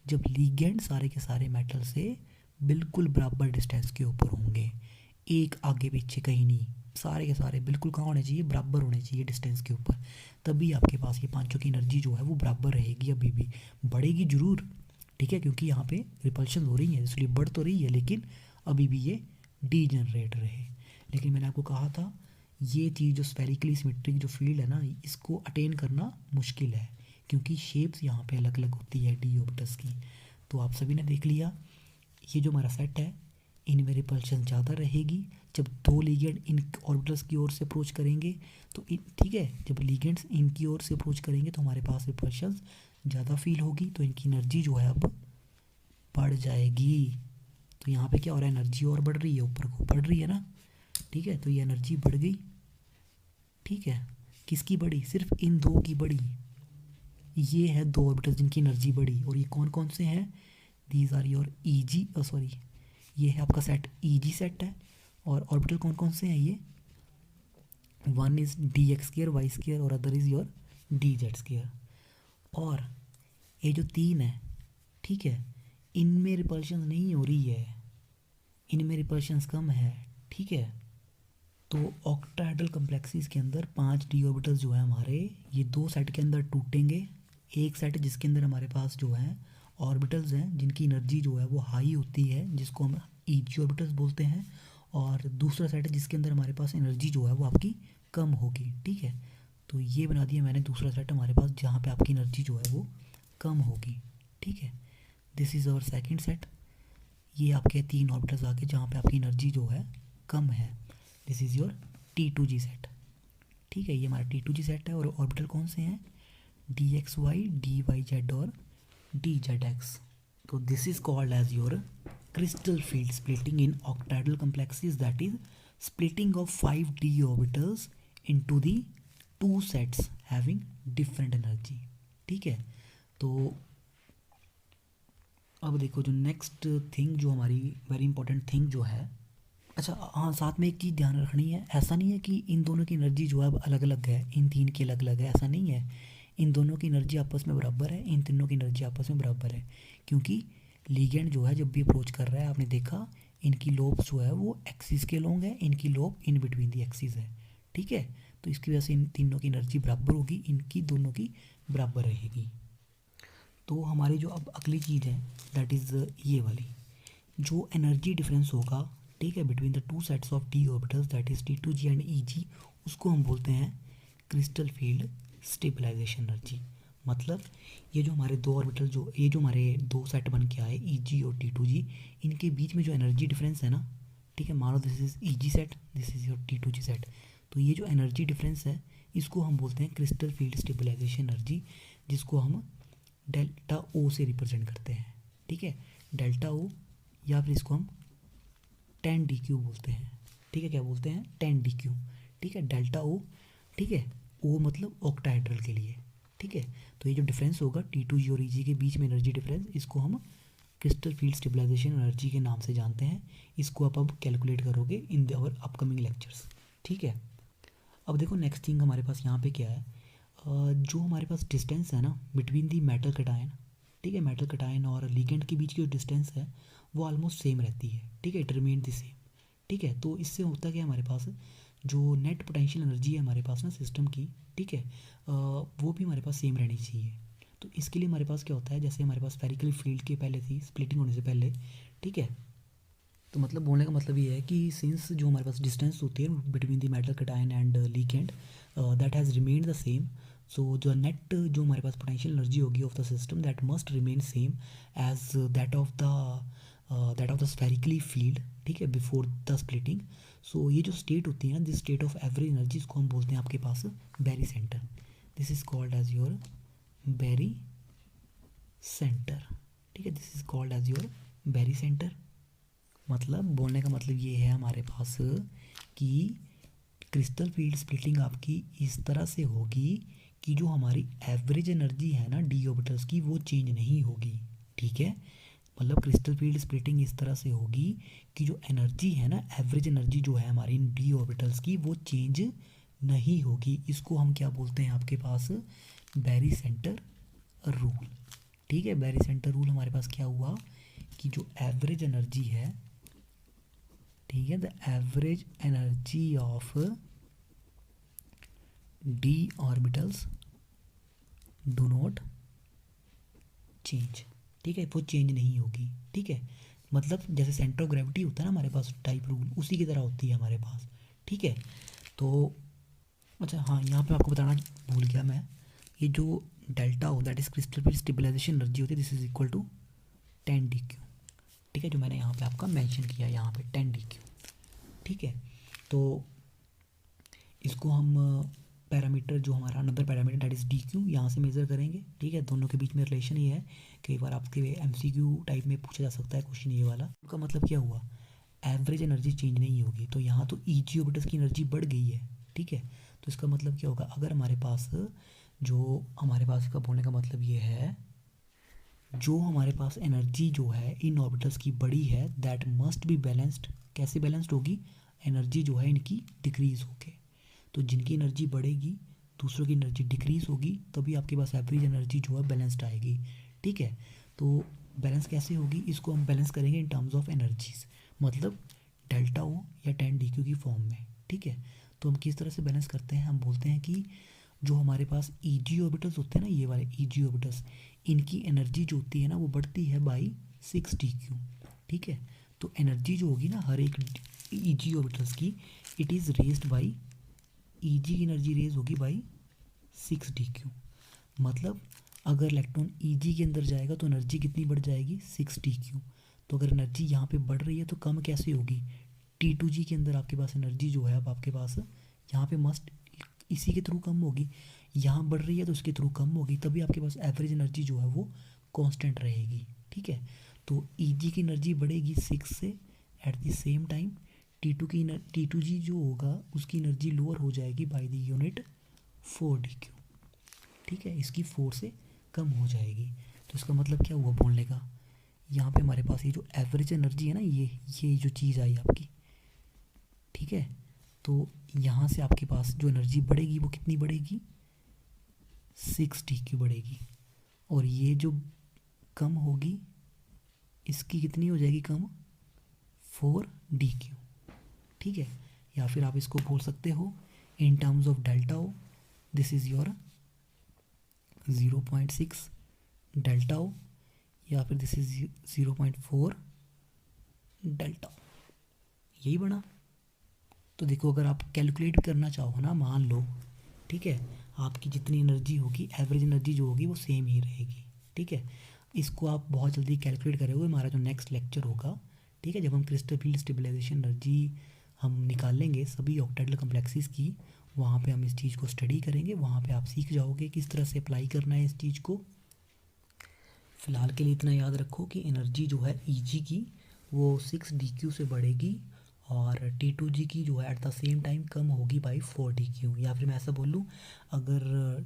S1: जब लिगेंड सारे के सारे मेटल से बिल्कुल बराबर डिस्टेंस के ऊपर होंगे, एक आगे पीछे कहीं नहीं, सारे के सारे बिल्कुल कहाँ होने चाहिए? बराबर होने चाहिए डिस्टेंस के ऊपर। तभी आपके पास ये पांचों की एनर्जी जो है वो बराबर रहेगी, अभी भी बढ़ेगी जरूर, ठीक है, क्योंकि यहाँ पे रिपल्शन हो रही है इसलिए बढ़ तो रही है, लेकिन अभी भी ये डी जनरेट रहे। लेकिन मैंने आपको कहा था ये चीज़ जो स्फेरिकली सिमेट्रिक जो फील्ड है ना, इसको अटेन करना मुश्किल है, क्योंकि शेप्स यहाँ पे अलग अलग होती है डी ऑर्बिटल्स की। तो आप सभी ने देख लिया, ये जो हमारा सेट है इनमें रिपल्शन ज़्यादा रहेगी जब दो लिगेंड इन ऑर्बिटल्स की ओर से अप्रोच करेंगे, तो ठीक है, जब लिगेंड्स इनकी ओर से अप्रोच करेंगे तो हमारे पास रिपल्शन ज़्यादा फील होगी, तो इनकी एनर्जी जो है अब बढ़ जाएगी। तो यहाँ पे क्या हो रहा है? एनर्जी और बढ़ रही है, ऊपर को बढ़ रही है ना, ठीक है। तो ये एनर्जी बढ़ गई, ठीक है। किसकी बढ़ी? सिर्फ इन दो की बढ़ी। ये है दो ऑर्बिटल्स जिनकी एनर्जी बढ़ी, और ये कौन कौन से हैं? These are your E G, sorry, ये है आपका सेट ई जी सेट है। और ऑर्बिटल कौन कौन से हैं? ये one is d x square Y square और other is your D z square. और ये जो तीन है, ठीक है, इनमें रिपल्शन नहीं हो रही है, इनमें रिपल्शंस कम है, ठीक है। तो ऑक्टाहेड्रल कम्प्लेक्सिस के अंदर 5 डी ऑर्बिटल्स जो है हमारे, ये दो सेट के अंदर टूटेंगे। एक सेट जिसके अंदर हमारे पास जो है ऑर्बिटल्स हैं जिनकी एनर्जी जो है वो हाई होती है, जिसको हम ई जी ऑर्बिटल्स बोलते हैं, और दूसरा सेट है जिसके अंदर हमारे पास एनर्जी जो है वो आपकी कम होगी, ठीक है। तो ये बना दिया मैंने दूसरा सेट हमारे पास जहाँ पे आपकी एनर्जी जो है वो कम होगी, ठीक है। This is our second set. ये आपके 3 ऑर्बिटल्स आके जहाँ पे आपकी एनर्जी जो है कम है, this is your T2G set, ठीक है। ये हमारा T2G सेट है, और ऑर्बिटल कौन से हैं? D x Y, D Y Z और डी जेड एक्स। तो this is called as your crystal field splitting in octahedral complexes, that is splitting of 5d orbitals into the two sets having different energy, ठीक है। तो अब देखो जो next thing जो हमारी वेरी इंपॉर्टेंट थिंग जो है, अच्छा हाँ, साथ में एक चीज़ ध्यान रखनी है, ऐसा नहीं है कि इन दोनों की एनर्जी जो है अब अलग अलग है, इन तीन की अलग अलग है, ऐसा नहीं है। इन दोनों की एनर्जी आपस में बराबर है, इन तीनों की एनर्जी आपस में बराबर है, क्योंकि लिगेंड जो है जब भी अप्रोच कर रहा है, आपने देखा इनकी लोब्स जो है वो एक्सिस के लॉन्ग है, इनकी lobe in between the axis है, ठीक है। तो इसकी वजह से इन तीनों की एनर्जी बराबर होगी, इनकी दोनों की बराबर रहेगी। तो हमारी जो अब अगली चीज़ है दैट इज़ ये वाली, जो एनर्जी डिफरेंस होगा, ठीक है, between the two sets of D orbitals that is T2G and EG, उसको हम बोलते हैं क्रिस्टल फील्ड स्टेबलाइजेशन एनर्जी। मतलब ये जो हमारे दो ऑर्बिटल जो ये जो हमारे दो सेट बन के आए EG और T2G, इनके बीच में जो एनर्जी डिफरेंस है ना, ठीक है, मान लो this is EG set, this is your T2G set, तो ये जो एनर्जी डिफरेंस है इसको हम बोलते हैं क्रिस्टल फील्ड स्टेबलाइजेशन एनर्जी, जिसको हम डेल्टा O से रिप्रेजेंट करते हैं, ठीक है। डेल्टा ओ, या फिर इसको हम 10 DQ बोलते हैं। ठीक है, क्या बोलते हैं? 10 DQ। ठीक है, डेल्टा ओ। ठीक है, ओ मतलब ऑक्टाहेड्रल के लिए। ठीक है, तो ये जो डिफरेंस होगा T2G और EG के बीच में एनर्जी डिफरेंस, इसको हम क्रिस्टल फील्ड स्टेबलाइजेशन एनर्जी के नाम से जानते हैं। इसको आप अब कैलकुलेट करोगे इन आवर अपकमिंग लेक्चर्स। ठीक है, अब देखो नेक्स्ट थिंग हमारे पास यहाँ पे क्या है। जो हमारे पास डिस्टेंस है ना बिटवीन दी मेटल कटायन, ठीक है, मेटल कटायन और लिगेंड के बीच की जो डिस्टेंस है वो ऑलमोस्ट सेम रहती है। ठीक है, इट रिमेन द सेम। ठीक है, तो इससे होता क्या है हमारे पास, जो नेट पोटेंशियल एनर्जी है हमारे पास ना सिस्टम की, ठीक है, वो भी हमारे पास सेम रहनी चाहिए। तो इसके लिए हमारे पास क्या होता है, जैसे हमारे पास स्फेरिकल फील्ड के पहले थी स्प्लिटिंग होने से पहले। ठीक है, तो मतलब बोलने का मतलब ये है कि सिंस जो हमारे पास डिस्टेंस होती है between the metal cation and ligand, that has remained the same. So जो नेट जो हमारे पास पोटेंशियल एनर्जी होगी of the system that must remain same as that of the spherically field. ठीक है, बिफोर द स्प्लिटिंग। सो ये जो state होती है ना, this state of average energy, इसको हम बोलते हैं आपके पास barycentre. This is called as your barycentre. ठीक है, this is called as your barycentre. मतलब बोलने का मतलब ये है हमारे पास कि क्रिस्टल फील्ड स्प्लिटिंग आपकी इस तरह से होगी कि जो हमारी एवरेज एनर्जी है ना डी ऑर्बिटल्स की, वो चेंज नहीं होगी। ठीक है, मतलब क्रिस्टल फील्ड स्प्लिटिंग इस तरह से होगी कि जो एनर्जी है ना, एवरेज एनर्जी जो है हमारी डी ऑर्बिटल्स की, वो चेंज नहीं होगी। इसको हम क्या बोलते हैं आपके पास, बैरी सेंटर रूल। ठीक है, बैरी सेंटर रूल हमारे पास क्या हुआ कि जो एवरेज एनर्जी है, ठीक है, the average energy of D orbitals do not change. ठीक है, वो चेंज नहीं होगी। ठीक है, मतलब जैसे सेंटर ऑफ ग्रेविटी होता है ना हमारे पास टाइप रूल, उसी की तरह होती है हमारे पास। ठीक है, तो अच्छा हाँ, यहाँ पे आपको बताना भूल गया मैं, ये जो डेल्टा हो that is crystal field stabilization energy होती है, this is equal to 10 DQ। ठीक है, जो मैंने यहाँ पे आपका मेंशन किया है यहाँ पे 10 DQ। ठीक है, तो इसको हम पैरामीटर जो हमारा another parameter that is DQ यहाँ से मेज़र करेंगे। ठीक है, दोनों के बीच में रिलेशन ये है। कई बार आपके MCQ टाइप में पूछा जा सकता है क्वेश्चन ये वाला। उसका मतलब क्या हुआ, एवरेज एनर्जी चेंज नहीं होगी, तो यहाँ तो EG ऑर्बिटल्स की एनर्जी बढ़ गई है। ठीक है, तो इसका मतलब क्या होगा, अगर हमारे पास जो हमारे पास का बोलने का मतलब ये है, जो हमारे पास एनर्जी जो है इन ऑर्बिटल्स की बड़ी है दैट मस्ट बी बैलेंस्ड। कैसे बैलेंस्ड होगी, एनर्जी जो है इनकी डिक्रीज़ होके। तो जिनकी एनर्जी बढ़ेगी दूसरों की एनर्जी डिक्रीज़ होगी, तभी आपके पास एवरेज एनर्जी जो है बैलेंस्ड आएगी। ठीक है, तो बैलेंस कैसे होगी, इसको हम बैलेंस करेंगे इन टर्म्स ऑफ एनर्जीज, मतलब डेल्टा ओ या 10 DQ की फॉर्म में। ठीक है, तो हम किस तरह से बैलेंस करते हैं, हम बोलते हैं कि जो हमारे पास EG ऑर्बिटल्स होते हैं ना, ये वाले EG ऑर्बिटल्स, इनकी एनर्जी जो होती है ना वो बढ़ती है बाई 6 DQ। ठीक है, तो एनर्जी जो होगी ना हर एक EG ऑर्बिटल्स की, it is raised by, EG की एनर्जी रेज होगी बाई 6 DQ। मतलब अगर इलेक्ट्रॉन EG के अंदर जाएगा तो एनर्जी कितनी बढ़ जाएगी, 6 DQ। तो अगर एनर्जी यहाँ पे बढ़ रही है तो कम कैसे होगी, T2G के अंदर आपके पास एनर्जी जो है अब आपके पास यहाँ पे मस्ट इसी के थ्रू कम होगी, यहाँ बढ़ रही है तो इसके थ्रू कम होगी, तभी आपके पास एवरेज एनर्जी जो है वो कांस्टेंट रहेगी। ठीक है, तो EG की एनर्जी बढ़ेगी 6 से, at the same time T2G जो होगा उसकी एनर्जी लोअर हो जाएगी बाय द यूनिट 4 DQ। ठीक है, इसकी 4 से कम हो जाएगी। तो इसका मतलब क्या हुआ बोलने का, यहाँ पे हमारे पास ये जो एवरेज एनर्जी है ना, ये जो चीज़ आई आपकी। ठीक है, तो यहाँ से आपके पास जो एनर्जी बढ़ेगी वो कितनी बढ़ेगी, 6 DQ बढ़ेगी, और ये जो कम होगी इसकी कितनी हो जाएगी कम, 4 DQ। ठीक है, या फिर आप इसको बोल सकते हो in terms of delta o, this is your 0.6 delta o, या फिर दिस इज़ 0.4 डेल्टा ओ, यही बना। तो देखो अगर आप कैलकुलेट करना चाहो ना, मान लो, ठीक है, आपकी जितनी एनर्जी होगी एवरेज एनर्जी जो होगी वो सेम ही रहेगी। ठीक है, इसको आप बहुत जल्दी कैलकुलेट करोगे, हमारा जो नेक्स्ट लेक्चर होगा, ठीक है, जब हम क्रिस्टल फील्ड स्टेबलाइजेशन एनर्जी हम निकालेंगे सभी ऑक्टेडल कम्प्लेक्सेस की, वहाँ पे हम इस चीज़ को स्टडी करेंगे, वहाँ पे आप सीख जाओगे किस तरह से अप्लाई करना है इस चीज़ को। फ़िलहाल के लिए इतना याद रखो कि एनर्जी जो है Eg की वो 6 dq से बढ़ेगी और T2g की जो है एट द सेम टाइम कम होगी बाई 4 dq। या फिर मैं ऐसा बोल लूँ, अगर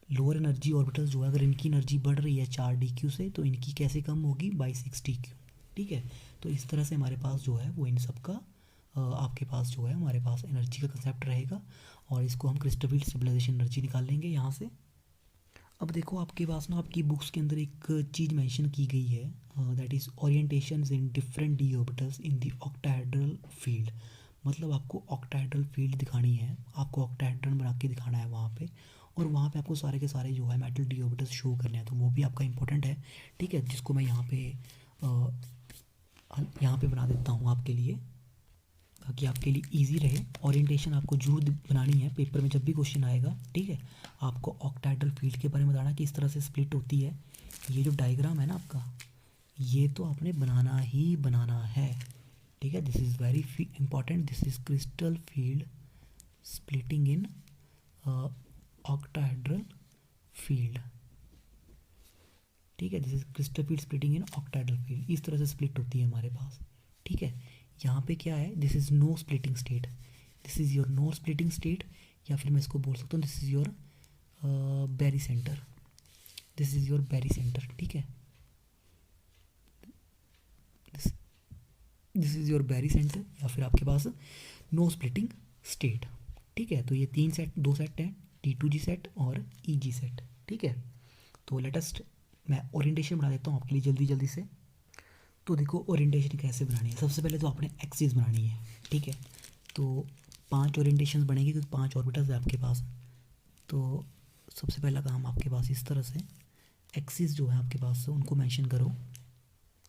S1: लोअर एनर्जी ऑर्बिटल्स जो है अगर इनकी एनर्जी बढ़ रही है 4 dq से, तो इनकी कैसे कम होगी, बाई 6 dq। ठीक है, तो इस तरह से हमारे पास जो है वो इन सब का आपके पास जो है हमारे पास एनर्जी का कंसेप्ट रहेगा और इसको हम क्रिस्टल फील्ड स्टेबलाइजेशन एनर्जी निकाल लेंगे यहाँ से। अब देखो आपके पास ना आपकी बुक्स के अंदर एक चीज़ मेंशन की गई है, that is orientation in different D orbitals in the octahedral field. मतलब आपको ऑक्टाहेड्रल फील्ड दिखानी है, आपको ऑक्टाहेड्रन बना के दिखाना है वहाँ पे, और वहाँ पे आपको सारे के सारे जो है मेटल डी ऑर्बिटल्स शो करने हैं, तो वो भी आपका इंपॉर्टेंट है। ठीक है, जिसको मैं यहाँ पे बना देता हूँ आपके लिए, ताकि आपके लिए इजी रहे। ओरिएंटेशन आपको जरूर बनानी है पेपर में जब भी क्वेश्चन आएगा। ठीक है, आपको ऑक्टाहेड्रल फील्ड के बारे में बताना कि इस तरह से स्प्लिट होती है। ये जो डायग्राम है ना आपका, ये तो आपने बनाना ही बनाना है। ठीक है, this is very important. This is crystal field splitting in octahedral field. ठीक है, this is crystal field splitting in octahedral field. इस तरह से स्प्लिट होती है हमारे पास। ठीक है, यहाँ पे क्या है, this is no splitting state, this is your no splitting state, या फिर मैं इसको बोल सकता हूँ this is your barycentre, this is your barycentre. ठीक है, this is your barycentre, या फिर आपके पास नो स्प्लिटिंग स्टेट। ठीक है, तो ये दो सेट हैं, T2g सेट और Eg सेट। ठीक है, तो लेटेस्ट मैं ओरिएंटेशन बना देता हूँ आपके लिए जल्दी जल्दी से। तो देखो ओरिएंटेशन कैसे बनानी है, सबसे पहले तो आपने एक्सिस बनानी है। ठीक है, तो 5 ओरिएंटेशन बनेंगे क्योंकि 5 ऑर्बिटल्स है आपके पास। तो सबसे पहला काम आपके पास इस तरह से एक्सिस जो है आपके पास उनको मेंशन करो।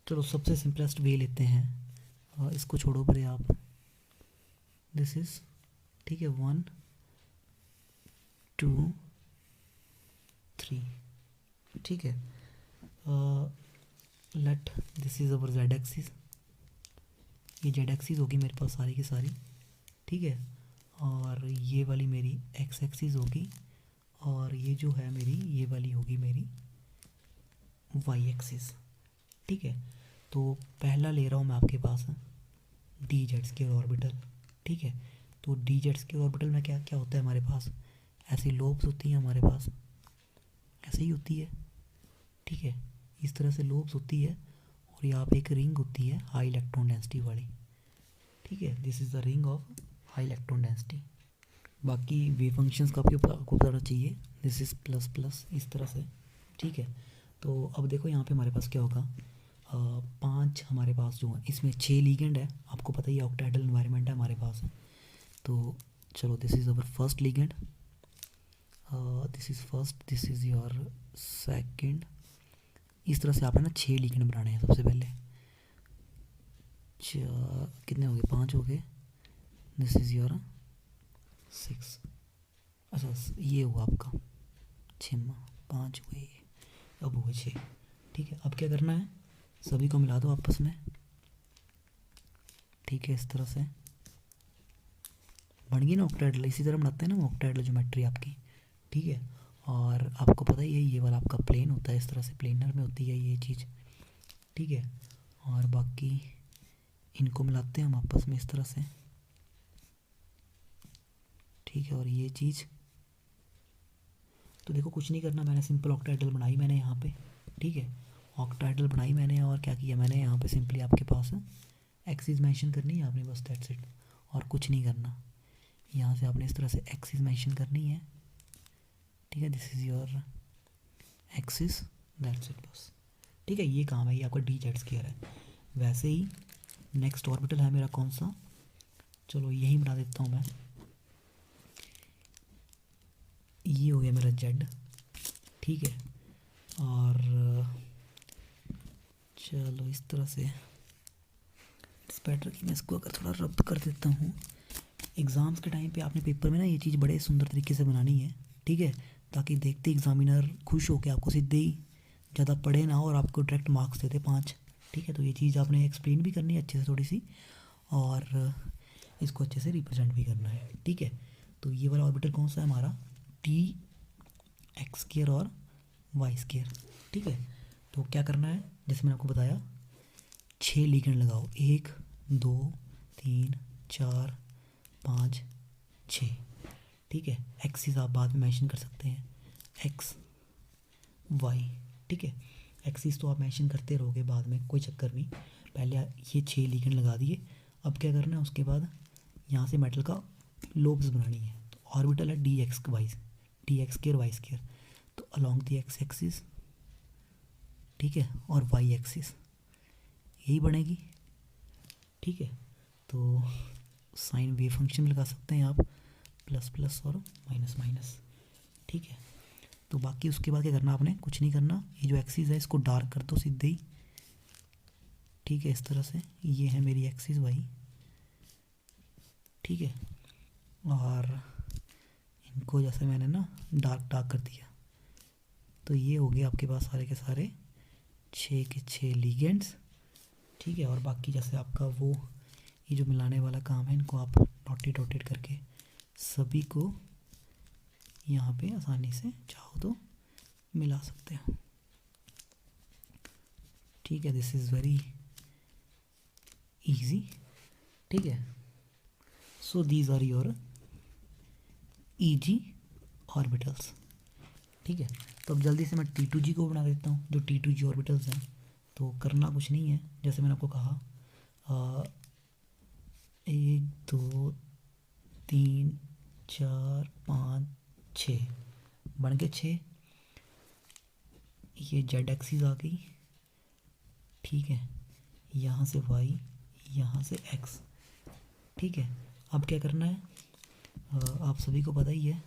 S1: चलो सबसे सिंपलेस्ट वे लेते हैं, इसको छोड़ो परे आप, दिस इज़, ठीक है, 1 2 3। ठीक है, let this is our Z axis, ये जेड एक्सिस होगी मेरे पास सारी की सारी। ठीक है, और ये वाली मेरी एक्स एक्सिस होगी, और ये जो है मेरी ये वाली होगी मेरी वाई एक्सिस। ठीक है, तो पहला ले रहा हूँ मैं आपके पास डी जेड स्क्वायर ऑर्बिटल। ठीक है, तो डी जेड स्क्वायर ऑर्बिटल में क्या क्या होता है हमारे पास, ऐसी लोब्स होती हैं हमारे पास, ऐसे ही होती है। ठीक है, इस तरह से लोब्स होती है, और यहाँ पे एक रिंग होती है हाई इलेक्ट्रॉन डेंसिटी वाली। ठीक है, this is the ring of high electron density. बाकी वेव फंक्शंस का भी आपको पता चाहिए, दिस इज़ प्लस प्लस इस तरह से। ठीक है, तो अब देखो यहाँ पे हमारे पास क्या होगा, 5 हमारे पास जो है, इसमें 6 लीगेंड है, आपको पता ही है ऑक्टाहेड्रल एनवायरनमेंट है हमारे पास। तो चलो this is our first ligand, this is first, this is your second. इस तरह से आपने ना 6 लीगेंड बनाने हैं सबसे पहले। कितने हो गए, 5 हो गए, दिस इज़ योर 6। अच्छा ये हुआ आपका 6, 5 हुए, अब हुए 6। ठीक है, अब क्या करना है, सभी को मिला दो आपस में। ठीक है, इस तरह से बन गई ना ऑक्टाहेड्रल, इसी तरह बनाते हैं ना ऑक्टाहेड्रल ज्योमेट्री आपकी। ठीक है, और आपको पता ही है ये वाला आपका प्लेन होता है, इस तरह से प्लेनर में होती है ये चीज़। ठीक है, और बाकी इनको मिलाते हैं हम आपस में इस तरह से। ठीक है, और ये चीज़, तो देखो कुछ नहीं करना, मैंने सिंपल ऑक्टाहेड्रल बनाई मैंने यहाँ पे। ठीक है, ऑक्टाहेड्रल बनाई मैंने, और क्या किया मैंने यहाँ पे सिंपली आपके पास एक्सिस मेंशन करनी है आपने, बस दैट्स इट, और कुछ नहीं करना। यहाँ से आपने इस तरह से एक्सिस मेंशन करनी है। ठीक है, this is your axis, that's it बस। ठीक है, ये काम है, ये आपका डी जेड स्क्वायर है। वैसे ही नेक्स्ट ऑर्बिटल है मेरा कौन सा, चलो यही बना देता हूँ मैं, ये हो गया मेरा जेड। ठीक है, और चलो इस तरह से इट्स बेटर कि मैं इसको अगर थोड़ा रब कर देता हूँ। एग्ज़ाम्स के टाइम पे आपने पेपर में ना ये चीज़ बड़े सुंदर तरीके से बनानी है। ठीक है, ताकि देखते एग्ज़ामिनर खुश हो के आपको सीधे ही ज़्यादा पढ़े ना हो और आपको डायरेक्ट मार्क्स देते 5। ठीक है, तो ये चीज़ आपने एक्सप्लेन भी करनी है अच्छे से थोड़ी सी, और इसको अच्छे से रिप्रेजेंट भी करना है। ठीक है, तो ये वाला ऑर्बिटल कौन सा है हमारा, टी एक्स स्क्वायर और वाई स्क्वायर। ठीक है, तो क्या करना है, जैसे मैंने आपको बताया 6 लिगेंड लगाओ, 1 2 3 4 5 6। ठीक है, एक्सिस आप बाद में मेंशन कर सकते हैं, एक्स वाई। ठीक है, एक्सिस तो आप मेंशन करते रहोगे बाद में, कोई चक्कर नहीं। पहले ये 6 लिगेंड लगा दिए। अब क्या करना है, उसके बाद यहाँ से मेटल का लोब्स बनानी है। तो ऑर्बिटल है D x Y, D x square Y square, तो अलॉन्ग दी एक्स एक्सिस, ठीक है, और वाई एक्सिस यही बनेगी। ठीक है, तो साइन वेव फंक्शन लगा सकते हैं आप, प्लस प्लस और माइनस माइनस। ठीक है, तो बाकी उसके बाद क्या करना, आपने कुछ नहीं करना, ये जो एक्सिस है इसको डार्क कर दो सीधे ही। ठीक है, इस तरह से ये है मेरी एक्सिस वाई। ठीक है, और इनको जैसे मैंने ना डार्क डार्क कर दिया, तो ये हो गया आपके पास सारे के सारे 6 के 6 लिगेंड्स। ठीक है, और बाकी जैसे आपका वो ये जो मिलाने वाला काम है, इनको आप डॉटेड डॉटेड करके सभी को यहाँ पे आसानी से चाहो तो मिला सकते हो। ठीक है, दिस इज़ वेरी इजी। ठीक है, so these are your E G orbitals. ठीक है, तो अब जल्दी से मैं T2G को बना देता हूँ, जो T2G ऑर्बिटल्स हैं। तो करना कुछ नहीं है, जैसे मैंने आपको कहा 1 2 3 4 5 6 बन के 6। ये जेड एक्सिस आ गई। ठीक है, यहाँ से वाई, यहाँ से एक्स। ठीक है, अब क्या करना है, आप सभी को पता ही है।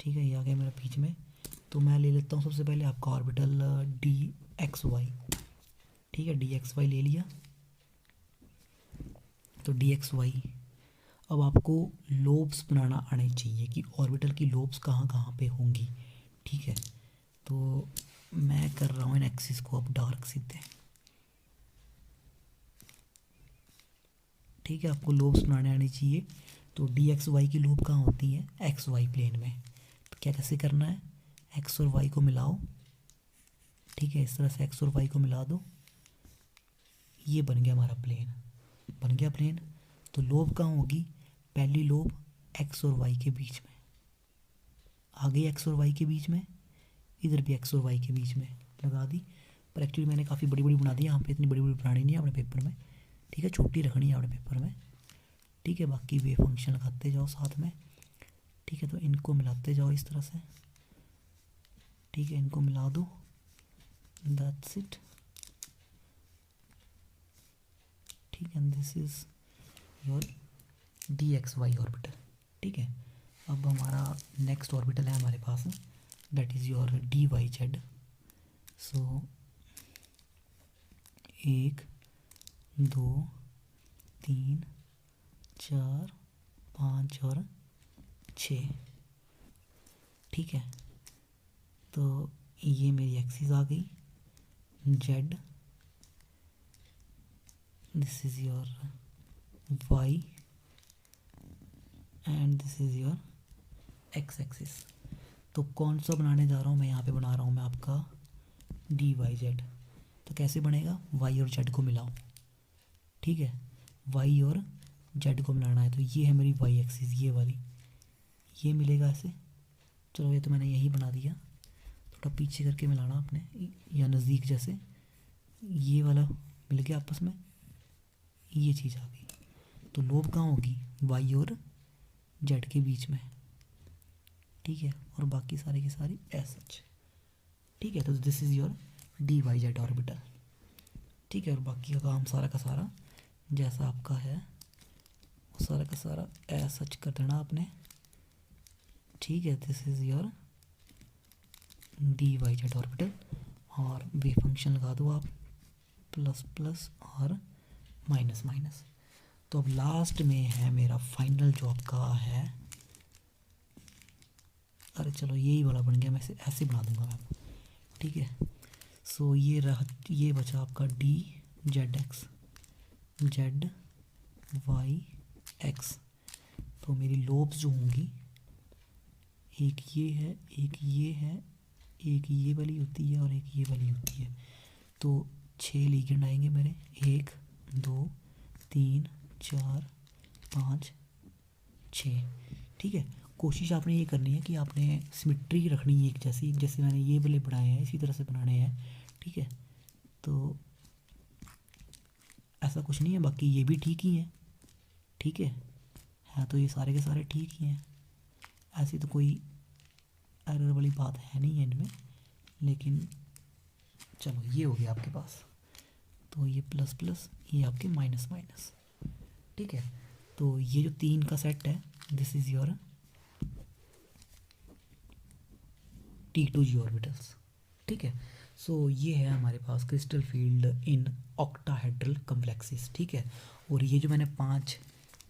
S1: ठीक है, ये आ गया मेरा बीच में, तो मैं ले लेता हूँ सबसे पहले आपका ऑर्बिटल डी एक्स वाई। ठीक है, डी एक्स वाई ले लिया, तो डी एक्स वाई। अब आपको लोब्स बनाना आने चाहिए कि ऑर्बिटल की लोब्स कहाँ कहाँ पे होंगी। ठीक है, तो मैं कर रहा हूँ इन एक्सिस को अब डार्क सीधे। ठीक है, आपको लोब्स बनाने आनी चाहिए। तो डी एक्स वाई की लोब कहाँ होती है, एक्स वाई प्लेन में। तो क्या कैसे करना है, एक्स और वाई को मिलाओ। ठीक है, इस तरह से एक्स और वाई को मिला दो, ये बन गया हमारा प्लेन, बन गया प्लेन। तो लोब कहाँ होगी, पहली लोब एक्स और वाई के बीच में आ गई, एक्स और वाई के बीच में, इधर भी एक्स और वाई के बीच में लगा दी। पर एक्चुअली मैंने काफ़ी बड़ी बड़ी बना दी, यहाँ पे इतनी बड़ी बड़ी बनानी नहीं है अपने पेपर में। ठीक है, छोटी रखनी है अपने पेपर में। ठीक है, बाकी वे फंक्शन लगाते जाओ साथ में। ठीक है, तो इनको मिलाते जाओ इस तरह से। ठीक है, इनको मिला दो, दैट्स इट। ठीक है, this is your D x y orbital. ठीक है, अब हमारा नेक्स्ट ऑर्बिटल है हमारे पास, that is your D Y z. So 1 2 3 4 5 और 6। ठीक है, तो ये मेरी एक्सिस आ गई Z, this is your Y and this is your X axis. तो कौन सा बनाने जा रहा हूँ मैं, यहाँ पे बना रहा हूँ मैं आपका डी वाई जेड। तो कैसे बनेगा, वाई और जेड को मिलाओ। ठीक है, वाई और जेड को मिलाना है, तो ये है मेरी वाई एक्सिस, ये वाली, ये मिलेगा ऐसे। चलो ये तो मैंने यही बना दिया, थोड़ा पीछे करके मिलाना आपने, या नज़दीक जैसे, ये वाला मिल गया आपस में, ये चीज़ आ गई। तो लोब कहाँ होगी, वाई और जेड के बीच में। ठीक है, और बाकी सारी की सारी एस एच। ठीक है, तो this is your D Y Z orbital. ठीक है, और बाकी का काम सारा का सारा जैसा आपका है वो सारा का सारा एस एच कर देना आपने। ठीक है, this is your D Y Z orbital, और वे फंक्शन लगा दो आप, प्लस प्लस और माइनस माइनस। तो अब लास्ट में है मेरा फाइनल जो आपका है, अरे चलो यही वाला बन गया, मैं इसे ऐसे बना दूंगा मैं। ठीक है, सो ये बचा आपका D Z X, Z Y X. तो मेरी लोब्स जो होंगी एक ये है, एक ये है, एक ये वाली होती है और एक ये वाली होती है। तो 6 लिगेंड आएंगे मेरे, 1 2 3 4 5 6। ठीक है, कोशिश आपने ये करनी है कि आपने सिमेट्री रखनी है एक जैसी, जैसे मैंने ये वाले बनाए हैं इसी तरह से बनाने हैं। ठीक है, तो ऐसा कुछ नहीं है, बाकी ये भी ठीक ही है। ठीक है तो ये सारे के सारे ठीक ही हैं, ऐसी तो कोई एरर वाली बात है नहीं है इनमें। लेकिन चलो ये हो गया आपके पास, तो ये प्लस प्लस, ये आपके माइनस माइनस। ठीक है, तो ये जो 3 का सेट है, this is your T2G orbitals. ठीक है, सो ये है हमारे पास crystal field in octahedral complexes. ठीक है, और ये जो मैंने 5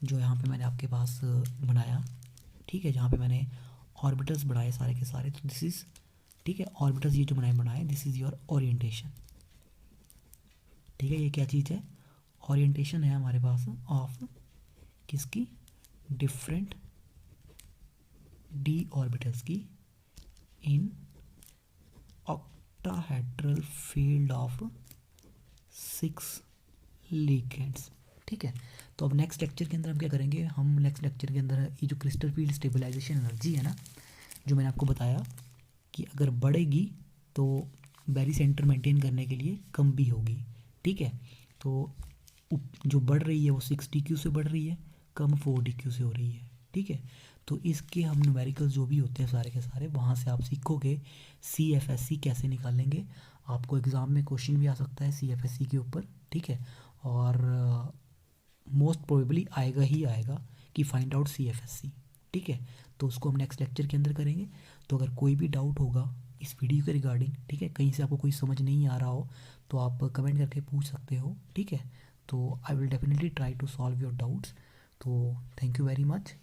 S1: जो यहाँ पे मैंने आपके पास बनाया, ठीक है, जहाँ पे मैंने ऑर्बिटल्स बनाए सारे के सारे, तो दिस इज़, ठीक है, ऑर्बिटल्स ये जो मैंने बनाए, दिस इज़ योर ओरिएंटेशन। ठीक है, ये क्या चीज़ है, ओरिएंटेशन है हमारे पास ऑफ किसकी, डिफरेंट डी ऑर्बिटल्स की in octahedral field of 6 ligands. ठीक है, तो अब नेक्स्ट लेक्चर के अंदर हम क्या करेंगे, हम नेक्स्ट लेक्चर के अंदर ये जो क्रिस्टल फील्ड स्टेबलाइजेशन एनर्जी है ना, जो मैंने आपको बताया कि अगर बढ़ेगी तो बैरी सेंटर मेंटेन करने के लिए कम भी होगी। ठीक है, तो जो बढ़ रही है वो 6 DQ से बढ़ रही है, कम 4 DQ से हो रही है। ठीक है, तो इसके हम न्यूमेरिकल्स जो भी होते हैं सारे के सारे, वहाँ से आप सीखोगे CFSC कैसे निकालेंगे। आपको एग्ज़ाम में क्वेश्चन भी आ सकता है CFSC के ऊपर। ठीक है, और मोस्ट प्रोबेबली आएगा ही आएगा कि फाइंड आउट CFSC। ठीक है, तो उसको हम नेक्स्ट लेक्चर के अंदर करेंगे। तो अगर कोई भी डाउट होगा इस वीडियो के रिगार्डिंग, ठीक है, कहीं से आपको कोई समझ नहीं आ रहा हो, तो आप कमेंट करके पूछ सकते हो। ठीक है, तो I will definitely try to solve your doubts. तो थैंक यू वेरी मच।